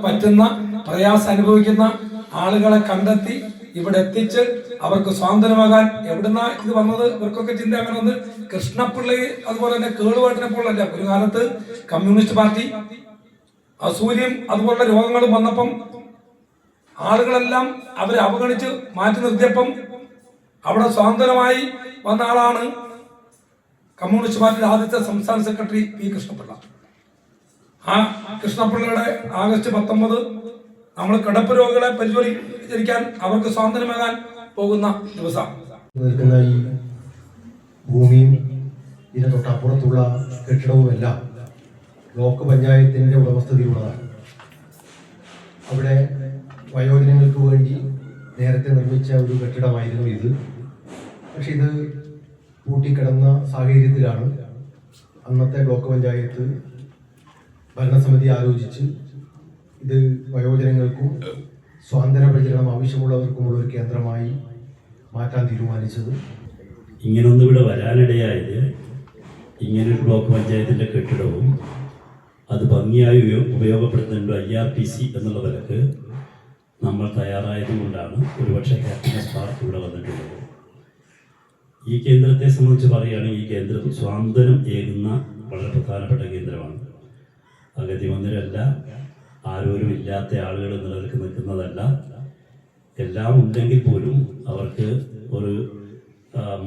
പറ്റുന്ന പ്രയാസം അനുഭവിക്കുന്ന ആളുകളെ കണ്ടെത്തി ഇവിടെ എത്തിച്ച് അവർക്ക് സ്വാതന്ത്ര്യമാകാൻ എവിടുന്ന ഇത് വന്നത് ഇവർക്കൊക്കെ ചിന്ത അങ്ങനെ വന്ന് കൃഷ്ണപിള്ളി അതുപോലെ തന്നെ കേളുവാട്ടിനെ പോലല്ല. ഒരു കാലത്ത് കമ്മ്യൂണിസ്റ്റ് പാർട്ടി അസൂര്യം അതുപോലുള്ള രോഗങ്ങളും വന്നപ്പം ആളുകളെല്ലാം അവരെ അവഗണിച്ച് മാറ്റി നിർത്തിയപ്പം അവിടെ സ്വാതന്ത്ര്യമായി വന്ന ആളാണ് കമ്മ്യൂണിസ്റ്റ് പാർട്ടിയുടെ ആദ്യത്തെ സംസ്ഥാന സെക്രട്ടറി പി കൃഷ്ണപിള്ള. ആ കൃഷ്ണപിള്ളയുടെ ആഗസ്റ്റ് 19 നമ്മൾ കിടപ്പ് രോഗികളെ പരിശോധിക്കാൻ അവർക്ക് സ്വാതന്ത്ര്യമേകാൻ പോകുന്ന ദിവസം. നിൽക്കുന്ന ഈ ഭൂമിയും ഇതിന് തൊട്ടപ്പുറത്തുള്ള കെട്ടിടവുമെല്ലാം ബ്ലോക്ക് പഞ്ചായത്തിന്റെ ഉടമസ്ഥതയിലുള്ളതാണ്. അവിടെ വയോജനങ്ങൾക്ക് വേണ്ടി നേരത്തെ നിർമ്മിച്ച ഒരു കെട്ടിടമായിരുന്നു ഇത്. പക്ഷെ ഇത് പൂട്ടിക്കിടന്ന സാഹചര്യത്തിലാണ് അന്നത്തെ ബ്ലോക്ക് പഞ്ചായത്ത് ഭരണസമിതി ആലോചിച്ച് ഇത് വയോജനങ്ങൾക്കും സ്വാതന്ത്ര്യ പ്രചരണം ആവശ്യമുള്ളവർക്കുമുള്ള ഒരു കേന്ദ്രമായി മാറ്റാൻ തീരുമാനിച്ചത്. ഇങ്ങനൊന്നും ഇവിടെ വരാനിടയായത് ഇങ്ങനൊരു ബ്ലോക്ക് പഞ്ചായത്തിൻ്റെ കെട്ടിടവും അത് ഭംഗിയായി ഉപയോഗപ്പെടുത്തേണ്ട IRPC എന്നുള്ള നിലക്ക് നമ്മൾ തയ്യാറായതുകൊണ്ടാണ് ഒരുപക്ഷെ ഹാപ്പിനെസ് പാർക്ക് ഇവിടെ വന്നിട്ടുള്ളത്. ഈ കേന്ദ്രത്തെ സംബന്ധിച്ച് പറയുകയാണെങ്കിൽ ഈ കേന്ദ്രം സ്വാതന്ത്ര്യം ഏകുന്ന വളരെ പ്രധാനപ്പെട്ട കേന്ദ്രമാണ്. അഗതി മന്ദിരമല്ല, ആരോരും ഇല്ലാത്ത ആളുകൾ നിലനിൽക്ക് നിൽക്കുന്നതല്ല. എല്ലാം ഉണ്ടെങ്കിൽ പോലും അവർക്ക് ഒരു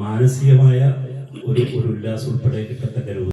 മാനസികമായ ഒരു ഉല്ലാസം ഉൾപ്പെടെ കിട്ടത്തക്ക